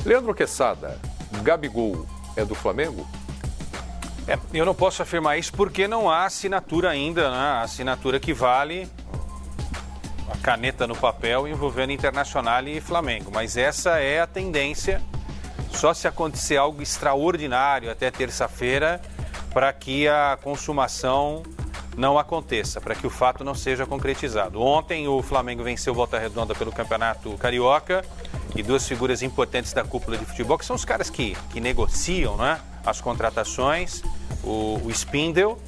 Leandro Quesada, Gabigol é do Flamengo? Eu não posso afirmar isso porque não há assinatura ainda, né? A assinatura que vale a caneta no papel envolvendo Internacional e Flamengo. Mas essa é a tendência, só se acontecer algo extraordinário até terça-feira para que a consumação não aconteça, para que o fato não seja concretizado. Ontem o Flamengo venceu Volta Redonda pelo Campeonato Carioca e duas figuras importantes da cúpula de futebol, que são os caras que negociam, né, as contratações, o Spindel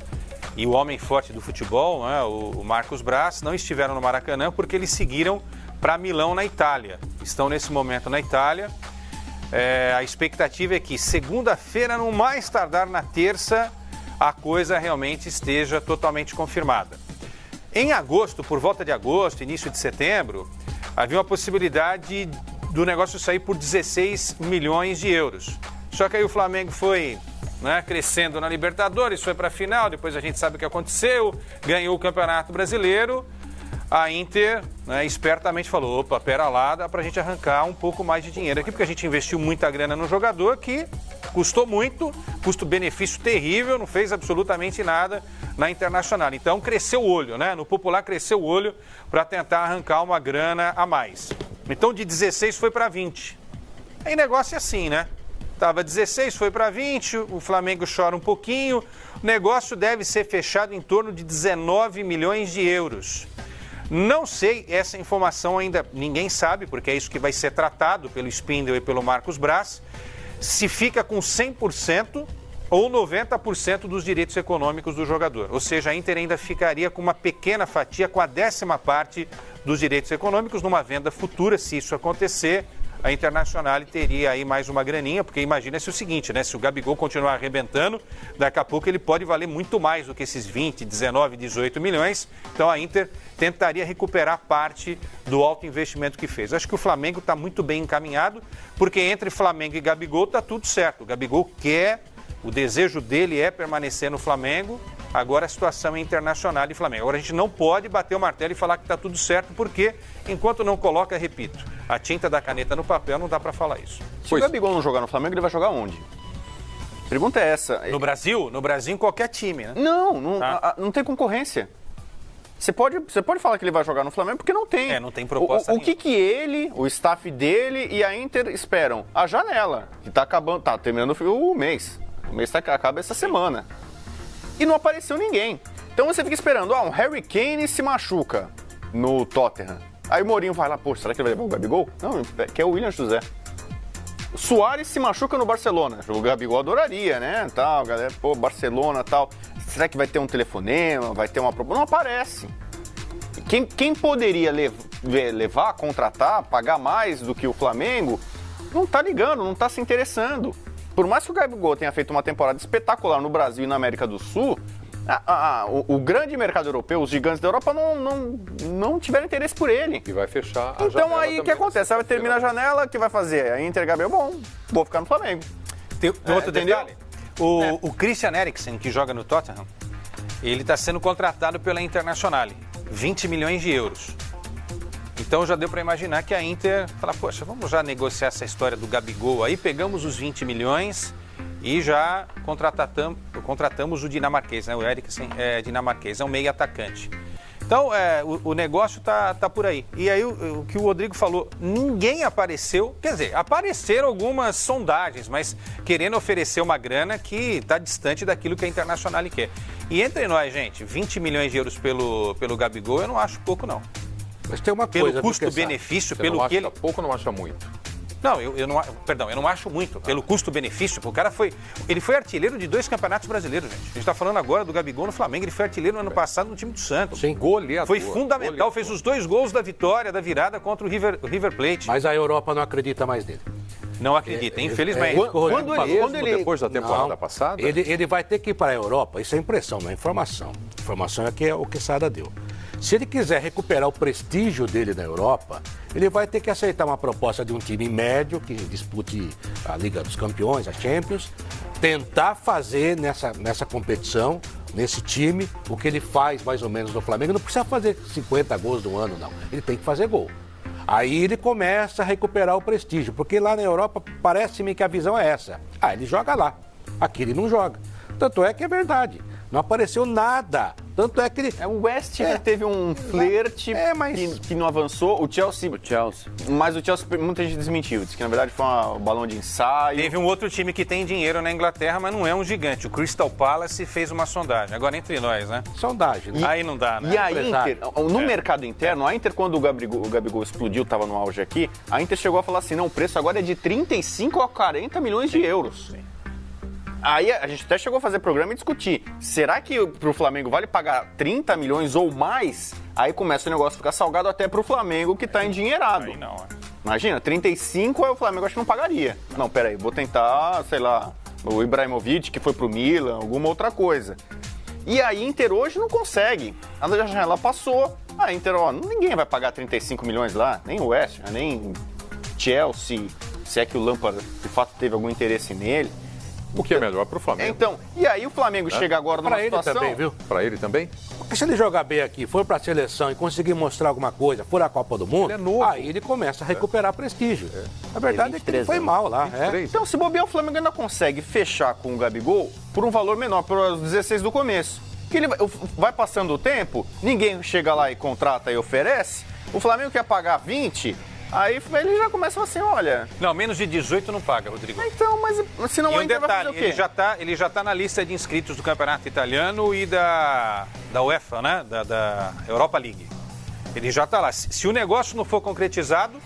e o homem forte do futebol, né, o Marcos Braz, não estiveram no Maracanã porque eles seguiram para Milão, na Itália. Estão nesse momento na Itália. A expectativa é que segunda-feira, no mais tardar na terça, a coisa realmente esteja totalmente confirmada. Em agosto, por volta de agosto, início de setembro, havia uma possibilidade do negócio sair por 16 milhões de euros. Só que aí o Flamengo foi, né, crescendo na Libertadores, foi para a final, depois a gente sabe o que aconteceu, ganhou o Campeonato Brasileiro. A Inter, né, espertamente falou, opa, pera lá, dá pra gente arrancar um pouco mais de dinheiro aqui, porque a gente investiu muita grana no jogador que custou muito, custo-benefício terrível, não fez absolutamente nada na Internacional. Então cresceu o olho, né? No popular cresceu o olho para tentar arrancar uma grana a mais. Então de 16 foi para 20. Aí negócio é assim, né? Tava 16, foi para 20, o Flamengo chora um pouquinho, o negócio deve ser fechado em torno de 19 milhões de euros. Não sei, essa informação ainda ninguém sabe, porque é isso que vai ser tratado pelo Spindel e pelo Marcos Braz, se fica com 100% ou 90% dos direitos econômicos do jogador. Ou seja, a Inter ainda ficaria com uma pequena fatia, com a 10ª parte dos direitos econômicos, numa venda futura, se isso acontecer. A Internacional teria aí mais uma graninha, porque imagina-se o seguinte, né? Se o Gabigol continuar arrebentando, daqui a pouco ele pode valer muito mais do que esses 20, 19, 18 milhões. Então a Inter tentaria recuperar parte do alto investimento que fez. Acho que o Flamengo está muito bem encaminhado, porque entre Flamengo e Gabigol está tudo certo. O Gabigol quer, o desejo dele é permanecer no Flamengo. Agora a situação é Internacional e Flamengo. Agora a gente não pode bater o martelo e falar que está tudo certo, porque enquanto não coloca, repito, a tinta da caneta no papel, não dá para falar isso. Se o Gabigol não jogar no Flamengo, ele vai jogar onde? A pergunta é essa. No Brasil? No Brasil, em qualquer time, né? Não tem concorrência. Você pode falar que ele vai jogar no Flamengo porque não tem. Não tem proposta O que ele, o staff dele e a Inter esperam? A janela, que tá acabando, tá terminando o mês. O mês acaba essa semana. E não apareceu ninguém. Então você fica esperando, um Harry Kane se machuca no Tottenham. Aí o Mourinho vai lá, poxa, será que ele vai levar o Gabigol? Não, que é o William José. O Suárez se machuca no Barcelona. O Gabigol adoraria, né? Tal, galera, Barcelona, tal. Será que vai ter um telefonema? Vai ter uma proposta? Não aparece. Quem poderia levar, contratar, pagar mais do que o Flamengo, não tá ligando, não tá se interessando. Por mais que o Gabigol tenha feito uma temporada espetacular no Brasil e na América do Sul, o grande mercado europeu, os gigantes da Europa não tiveram interesse por ele. E vai fechar a janela. Então aí o que acontece? Vai terminar a janela, o que vai fazer? A Inter, Gabriel, vou ficar no Flamengo. Tem outro detalhe. O Christian Eriksen, que joga no Tottenham, ele está sendo contratado pela Internacional, 20 milhões de euros. Então já deu para imaginar que a Inter fala, poxa, vamos já negociar essa história do Gabigol aí, pegamos os 20 milhões e já contratamos o dinamarquês, né? O Eriksen é dinamarquês, é um meio atacante. Então o negócio tá por aí. E aí o que o Rodrigo falou, ninguém apareceu, quer dizer, apareceram algumas sondagens, mas querendo oferecer uma grana que está distante daquilo que a Internacional quer. E entre nós, gente, 20 milhões de euros pelo Gabigol eu não acho pouco, não. Mas tem uma pelo coisa... custo-benefício, pelo que ele... Você não acha pouco ou não acha muito? Não, eu não acho muito. Pelo custo-benefício, o cara ele foi artilheiro de 2 campeonatos brasileiros, gente. A gente está falando agora do Gabigol no Flamengo, ele foi artilheiro no ano passado no time do Santos. Sim, goleador. Foi fundamental, fez os 2 gols da vitória, da virada contra o River Plate. Mas a Europa não acredita mais nele. Não acredita, infelizmente. Quando ele depois da temporada passada... Ele vai ter que ir para a Europa, isso é impressão, não é informação. Informação é o que Sada deu. Se ele quiser recuperar o prestígio dele na Europa, ele vai ter que aceitar uma proposta de um time médio que dispute a Liga dos Campeões, a Champions, tentar fazer nessa competição, nesse time, o que ele faz mais ou menos no Flamengo. Não precisa fazer 50 gols no ano, não. Ele tem que fazer gol. Aí ele começa a recuperar o prestígio, porque lá na Europa parece-me que a visão é essa. Ele joga lá, aqui ele não joga. Tanto é que é verdade, não apareceu nada. Tanto é que ele... O West teve um flerte que não avançou. O Chelsea. Mas o Chelsea, muita gente desmentiu. Disse que na verdade foi um balão de ensaio. Teve um outro time que tem dinheiro na Inglaterra, mas não é um gigante. O Crystal Palace fez uma sondagem. Agora entre nós, né? Sondagem, né? Aí não dá, né? E a Inter, no mercado interno, a Inter, quando o Gabigol explodiu, estava no auge aqui, a Inter chegou a falar assim, não, o preço agora é de 35 a 40 milhões de euros. Sim. Aí a gente até chegou a fazer programa e discutir. Será que pro Flamengo vale pagar 30 milhões ou mais? Aí começa o negócio a ficar salgado até pro Flamengo que tá endinheirado. Aí não, Imagina, 35 aí o Flamengo acho que não pagaria. Não, peraí, vou tentar, sei lá, o Ibrahimovic que foi pro Milan, alguma outra coisa. E a Inter hoje não consegue. A janela passou, a Inter, ninguém vai pagar 35 milhões lá, nem o West, nem Chelsea, se é que o Lampard de fato teve algum interesse nele. O que é melhor para o Flamengo. Então, e aí o Flamengo chega agora numa situação... Para ele também, viu? Para ele também? Porque se ele jogar bem aqui, for para a seleção e conseguir mostrar alguma coisa, for a Copa do Mundo, ele é novo. Aí ele começa a recuperar prestígio. A verdade é que ele foi mal lá. Então, se bobear, o Flamengo ainda consegue fechar com o Gabigol por um valor menor, pelos 16 do começo. Que ele vai passando o tempo, ninguém chega lá e contrata e oferece, o Flamengo quer pagar 20... Aí ele já começa assim, olha... Não, menos de 18 não paga, Rodrigo. Então, mas se não e um detalhe, ele já tá na lista de inscritos do Campeonato Italiano e da UEFA, né? Da Europa League. Ele já tá lá. Se o negócio não for concretizado,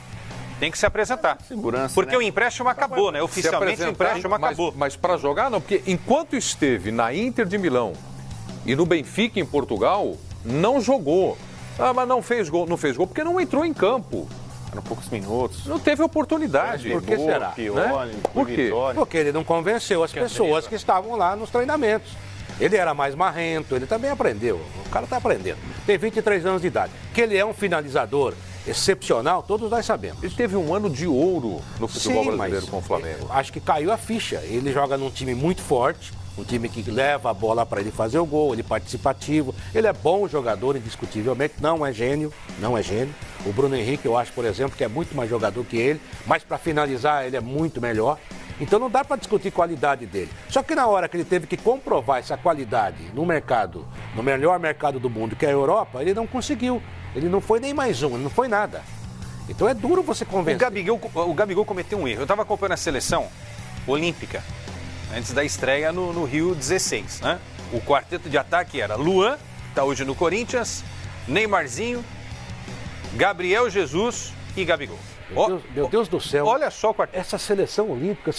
tem que se apresentar. Segurança, porque né? o empréstimo acabou, né? Oficialmente o empréstimo acabou. Mas para jogar não, porque enquanto esteve na Inter de Milão e no Benfica em Portugal, não jogou. Mas não fez gol porque não entrou em campo. Eram poucos minutos. Não teve oportunidade. Por que será? Pioli, Por quê? Porque ele não convenceu as pessoas que estavam lá nos treinamentos. Ele era mais marrento, ele também aprendeu. O cara está aprendendo. Tem 23 anos de idade. Que ele é um finalizador excepcional, todos nós sabemos. Ele teve um ano de ouro no futebol brasileiro com o Flamengo. Acho que caiu a ficha. Ele joga num time muito forte, um time que leva a bola para ele fazer o gol, ele é participativo, ele é bom jogador, indiscutivelmente, não é gênio. O Bruno Henrique, eu acho, por exemplo, que é muito mais jogador que ele, mas para finalizar ele é muito melhor. Então não dá para discutir qualidade dele. Só que na hora que ele teve que comprovar essa qualidade no mercado, no melhor mercado do mundo, que é a Europa, ele não conseguiu. Ele não foi nem mais um, ele não foi nada. Então é duro você convencer. O Gabigol cometeu um erro. Eu estava acompanhando a seleção olímpica antes da estreia no Rio 16, né? O quarteto de ataque era Luan, está hoje no Corinthians, Neymarzinho, Gabriel Jesus e Gabigol. Meu Deus do céu. Olha só o quarteto. Essa seleção olímpica...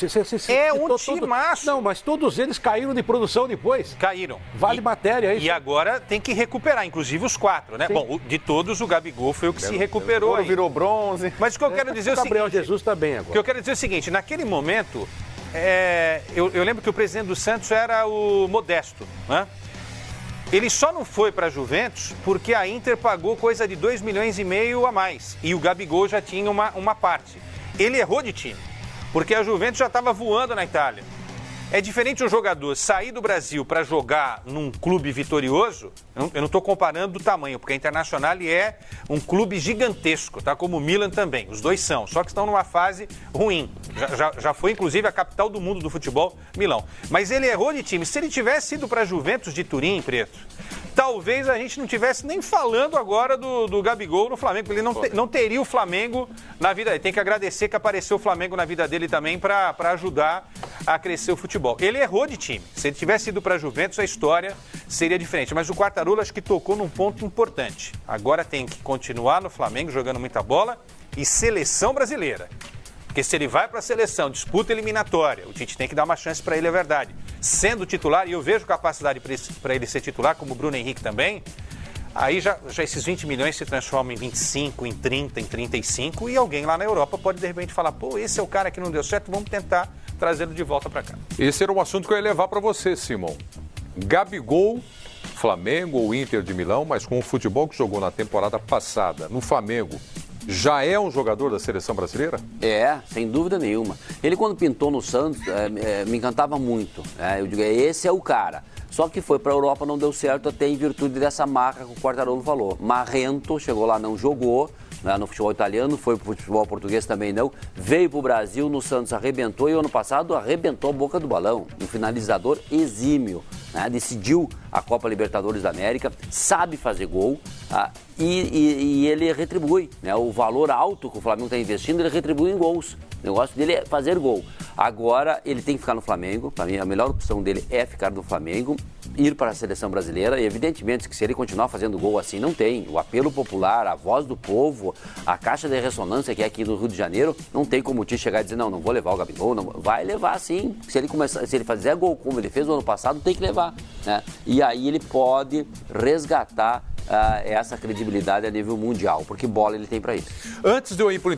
É um timaço. Não, mas todos eles caíram de produção depois. Caíram. Vale matéria, é isso. E agora tem que recuperar, inclusive os 4, né? Sim. Bom, de todos, o Gabigol foi o que se recuperou. O virou bronze. Mas o que eu quero dizer é o seguinte... Gabriel Jesus está bem agora. O que eu quero dizer é o seguinte, naquele momento, eu lembro que o presidente do Santos era o Modesto, né? Ele só não foi para a Juventus porque a Inter pagou coisa de 2,5 milhões a mais. E o Gabigol já tinha uma parte. Ele errou de time, porque a Juventus já estava voando na Itália. É diferente um jogador sair do Brasil para jogar num clube vitorioso, eu não estou comparando do tamanho, porque a Internacional é um clube gigantesco, tá? Como o Milan também, os dois são, só que estão numa fase ruim. Já foi, inclusive, a capital do mundo do futebol, Milão. Mas ele errou de time. Se ele tivesse ido para a Juventus de Turim, Preto, talvez a gente não tivesse nem falando agora do Gabigol no Flamengo, porque ele não teria o Flamengo na vida dele. Tem que agradecer que apareceu o Flamengo na vida dele também para ajudar a crescer o futebol. Ele errou de time. Se ele tivesse ido para a Juventus, a história seria diferente. Mas o Quartarolo acho que tocou num ponto importante. Agora tem que continuar no Flamengo jogando muita bola e seleção brasileira. Porque se ele vai para a seleção, disputa eliminatória, o Tite tem que dar uma chance para ele, é verdade. Sendo titular, e eu vejo capacidade para ele ser titular, como o Bruno Henrique também, aí já esses 20 milhões se transformam em 25, em 30, em 35, e alguém lá na Europa pode de repente falar, pô, esse é o cara que não deu certo, vamos tentar trazê-lo de volta para cá. Esse era um assunto que eu ia levar para você, Simão. Gabigol, Flamengo ou Inter de Milão, mas com o futebol que jogou na temporada passada no Flamengo, já é um jogador da seleção brasileira? É, sem dúvida nenhuma. Ele, quando pintou no Santos, me encantava muito. Eu digo, esse é o cara. Só que foi para a Europa, não deu certo, até em virtude dessa marca que o Quartarolo falou. Marrento, chegou lá, não jogou. né, no futebol italiano, foi pro futebol português também não, veio pro Brasil, no Santos arrebentou e ano passado arrebentou a boca do balão, um finalizador exímio, né, decidiu a Copa Libertadores da América, sabe fazer gol, e ele retribui, né, o valor alto que o Flamengo está investindo, ele retribui em gols. O negócio dele é fazer gol. Agora ele tem que ficar no Flamengo. Para mim, a melhor opção dele é ficar no Flamengo, ir para a seleção brasileira. E evidentemente que se ele continuar fazendo gol assim, não tem. O apelo popular, a voz do povo, a caixa de ressonância que é aqui no Rio de Janeiro, não tem como o Tite chegar e dizer, não vou levar o Gabigol. Não. Vai levar sim. Se ele fizer gol como ele fez no ano passado, tem que levar, né? E aí ele pode resgatar essa credibilidade a nível mundial, porque bola ele tem para isso. Antes de eu ir pro